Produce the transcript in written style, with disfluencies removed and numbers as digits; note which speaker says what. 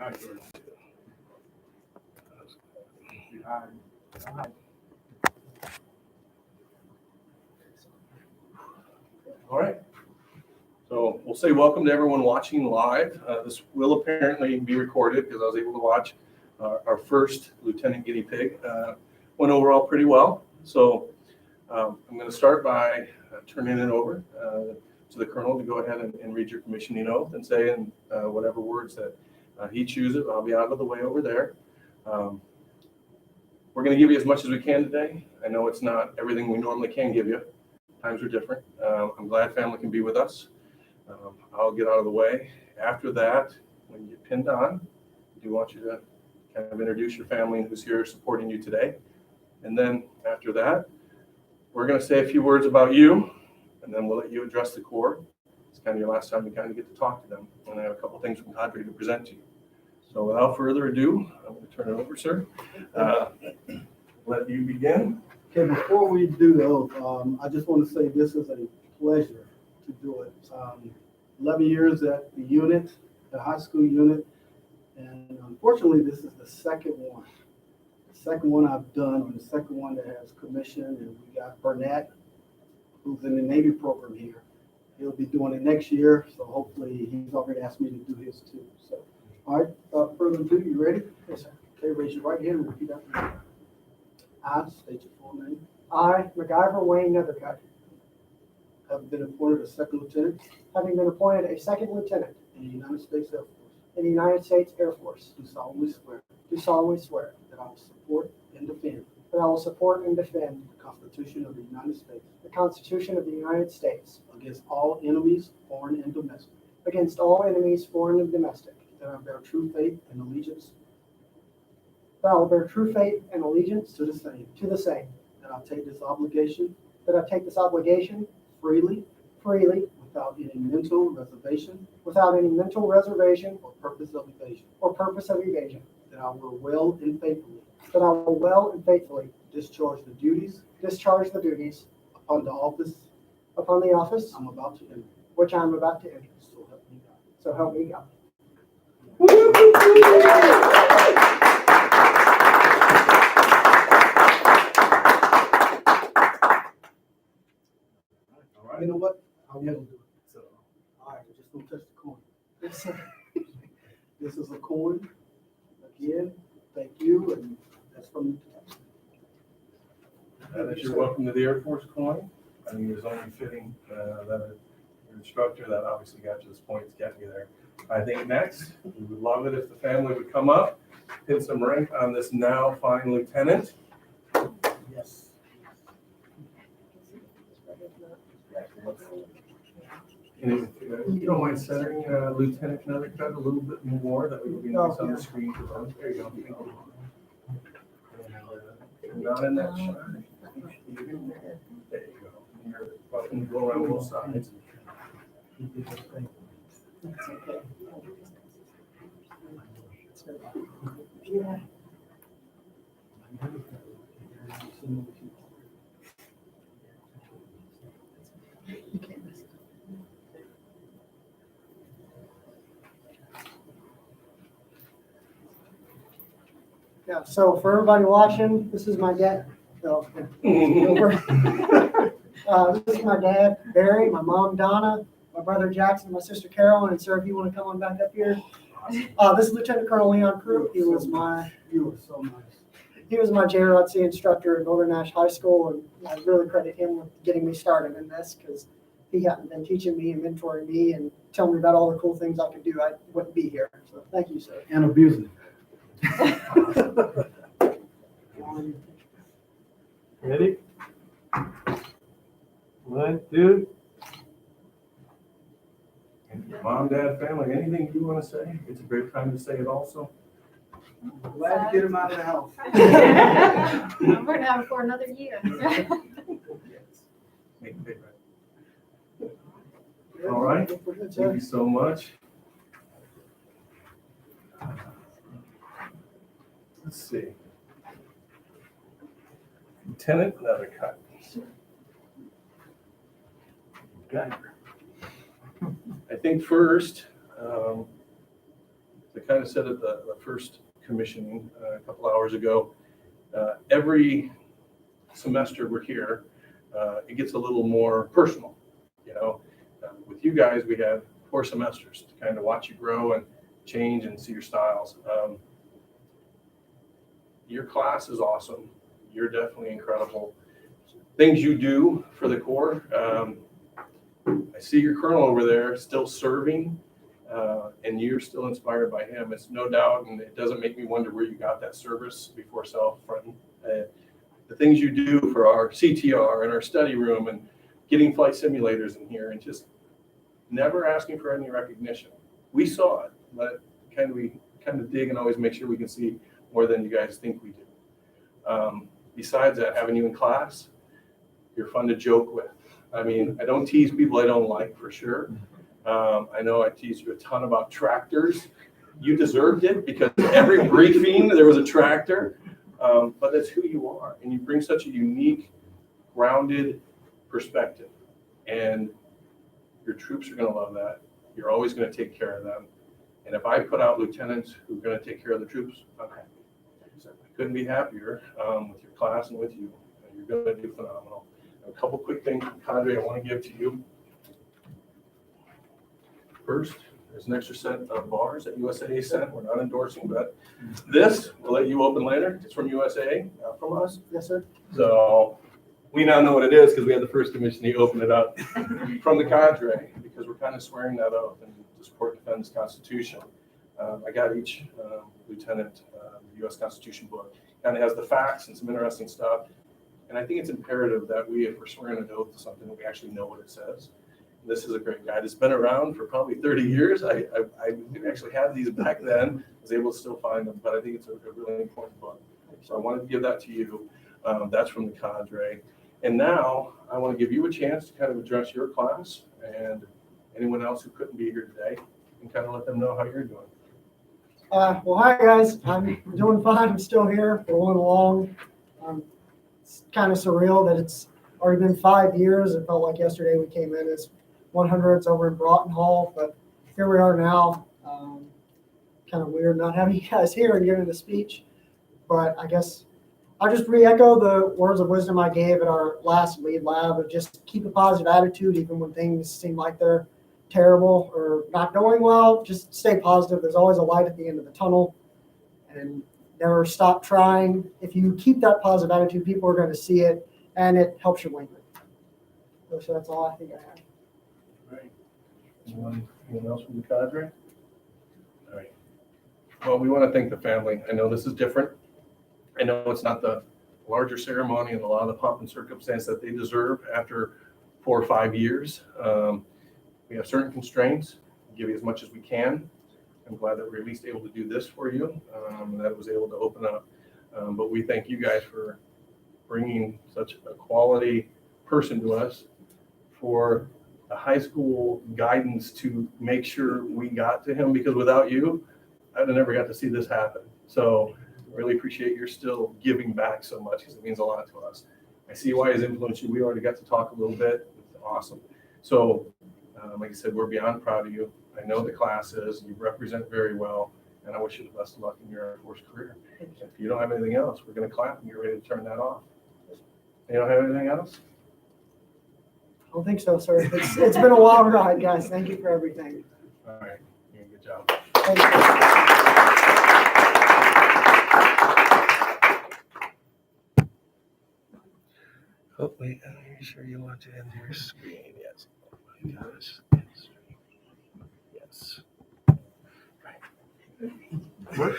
Speaker 1: right. All right. So we'll say welcome to everyone watching live. This will apparently be recorded because I was able to watch our first Lieutenant Guinea Pig. Went overall pretty well. So I'm going to start by turning it over to the Colonel to go ahead and read your commissioning oath and say in whatever words that he chooses. I'll be out of the way over there. We're going to give you as much as we can today. I know it's not everything we normally can give you. Times are different. I'm glad family can be with us. I'll get out of the way. After that, when you get pinned on, I do want you to kind of introduce your family and who's here supporting you today. And then after that, we're going to say a few words about you, and then we'll let you address the Corps. It's kind of your last time to kind of get to talk to them. And I have a couple things from Cadre to present to you. So without further ado, I'm going to turn it over, sir. Let you begin.
Speaker 2: Okay, before we do the oath, I just want to say this is a pleasure to do it. 11 years at the unit, the high school unit, and unfortunately this is the second one. The second one I've done, or the second one that has commissioned, and we got Burnett, who's in the Navy program here. He'll be doing it next year, so hopefully he's already asked me to do his too. So, all right, without further ado, you ready? Yes, sir. Okay, raise your right hand and repeat after me. I state your full name.
Speaker 3: I, MacGyver Wayne Nethercutt,
Speaker 2: Have been appointed a second lieutenant
Speaker 3: having been appointed a second lieutenant
Speaker 2: in the United States Air Force,
Speaker 3: in the United States Air Force,
Speaker 2: do solemnly swear
Speaker 3: do solemnly swear
Speaker 2: that I will support and defend
Speaker 3: that I will support and defend
Speaker 2: the Constitution of the United States
Speaker 3: the Constitution of the United States
Speaker 2: against all enemies, foreign and domestic,
Speaker 3: against all enemies, foreign and domestic,
Speaker 2: that I bear true faith and allegiance
Speaker 3: that I will bear true faith and allegiance
Speaker 2: to the same,
Speaker 3: to the same,
Speaker 2: that I take this obligation
Speaker 3: that I take this obligation
Speaker 2: freely
Speaker 3: freely
Speaker 2: without any mental reservation
Speaker 3: without any mental reservation
Speaker 2: or purpose of evasion,
Speaker 3: or purpose of evasion,
Speaker 2: that I will well and faithfully
Speaker 3: that I will well and faithfully
Speaker 2: discharge the duties
Speaker 3: discharge the duties
Speaker 2: upon the office
Speaker 3: upon the office
Speaker 2: I'm about to enter.
Speaker 3: which I am about to enter.
Speaker 2: So help me God.
Speaker 3: So help me God.
Speaker 1: All right.
Speaker 2: You know what? I will do it. So, all right, just don't touch the coin.
Speaker 3: Yes, sir.
Speaker 2: This is a coin. Again, thank you, and that's from me.
Speaker 1: That is your welcome to the Air Force coin. I think it was only fitting that your instructor that obviously got to this point is getting you there. I think next, we would love it if the family would come up, pin some rank on this now fine lieutenant.
Speaker 2: Yes.
Speaker 1: And if you don't mind centering Lieutenant Nethercutt a little bit more, that would be nice on the screen. There you go. And not in that shot. There you go. You're welcome to go around both sides.
Speaker 3: That's okay. Yeah, so for everybody watching, this is my dad. So, this is my dad, Barry, my mom, Donna, my brother, Jackson, my sister, Carolyn, and sir, if you want to come on back up here. This is Lieutenant Colonel Leon Crew.
Speaker 2: You were so nice.
Speaker 3: He was my JROTC instructor at Northern Nash High School, and I really credit him with getting me started in this because he hadn't been teaching me and mentoring me and telling me about all the cool things I could do, I wouldn't be here. So thank you, sir.
Speaker 2: And abusing.
Speaker 4: Ready? 1, 2.
Speaker 1: Mom, dad, family, anything you want to say? It's a great time to say it also.
Speaker 2: Glad to get him out of the house.
Speaker 5: I'm going to have it for another year.
Speaker 1: Yes. Make it big, right? All right. Thank you so much. Let's see. Lieutenant Nethercutt. I think first, the kind of said at the first commissioning a couple hours ago, every semester we're here, it gets a little more personal. You know, with you guys, we have 4 semesters to kind of watch you grow and change and see your styles. Your class is awesome. You're definitely incredible. Things you do for the Corps. I see your colonel over there still serving, and you're still inspired by him. It's no doubt, and it doesn't make me wonder where you got that service before self from. The things you do for our CTR and our study room and getting flight simulators in here and just never asking for any recognition. We saw it, but we kind of dig and always make sure we can see more than you guys think we do. Besides that, having you in class, you're fun to joke with. I mean, I don't tease people I don't like, for sure. I know I teased you a ton about tractors. You deserved it because every briefing there was a tractor, but that's who you are. And you bring such a unique, grounded perspective. And your troops are going to love that. You're always going to take care of them. And if I put out lieutenants who are going to take care of the troops, I'm happy. I couldn't be happier with your class and with you. You're going to do phenomenal. A couple quick things from Cadre I want to give to you. First, there's an extra set of bars that USAA sent. We're not endorsing, but this we'll let you open later. It's from USAA, not from us.
Speaker 3: Yes, sir.
Speaker 1: So we now know what it is because we had the first commissioner open it up from the Cadre, because we're kind of swearing that oath and to support and defend this Constitution. I got each lieutenant the U.S. Constitution book. Kind of has the facts and some interesting stuff. And I think it's imperative that we, if we're swearing an oath to something, that we actually know what it says. This is a great guide. It's been around for probably 30 years. I actually had these back then. I was able to still find them, but I think it's a really important book. So I wanted to give that to you. That's from the Cadre. And now I want to give you a chance to kind of address your class and anyone else who couldn't be here today and kind of let them know how you're doing.
Speaker 3: Well, hi guys. I'm doing fine. I'm still here. Rolling along. It's kind of surreal that it's already been 5 years. It felt like yesterday we came in as 100s over in Broughton Hall, but here we are now. Kind of weird not having you guys here and giving the speech, but I guess I'll just re-echo the words of wisdom I gave at our last lead lab of just keep a positive attitude even when things seem like they're terrible or not going well. Just stay positive. There's always a light at the end of the tunnel, and never stop trying. If you keep that positive attitude, people are going to see it, and it helps you win. So that's all I think I have.
Speaker 1: Right. Anyone else from the Cadre? All right. Well, we want to thank the family. I know this is different. I know it's not the larger ceremony and a lot of the pomp and circumstance that they deserve after 4 or 5 years. We have certain constraints. We'll give you as much as we can. I'm glad that we're at least able to do this for you, and that it was able to open up. But we thank you guys for bringing such a quality person to us, for the high school guidance to make sure we got to him, because without you, I'd have never got to see this happen. So really appreciate you're still giving back so much, because it means a lot to us. I see why it's influenced you. We already got to talk a little bit. It's awesome. So like I said, we're beyond proud of you. I know the class is. You represent very well, and I wish you the best of luck in your Air Force career. If you don't have anything else, we're going to clap and get ready to turn that off. You don't have anything else?
Speaker 3: I don't think so, sir. It's been a wild ride, guys. Thank you for everything.
Speaker 1: All right. Yeah, good job.
Speaker 3: Thank you.
Speaker 1: Oh, wait. Are you sure you want to end your screen? Yes. Oh, my gosh. Yes. Right.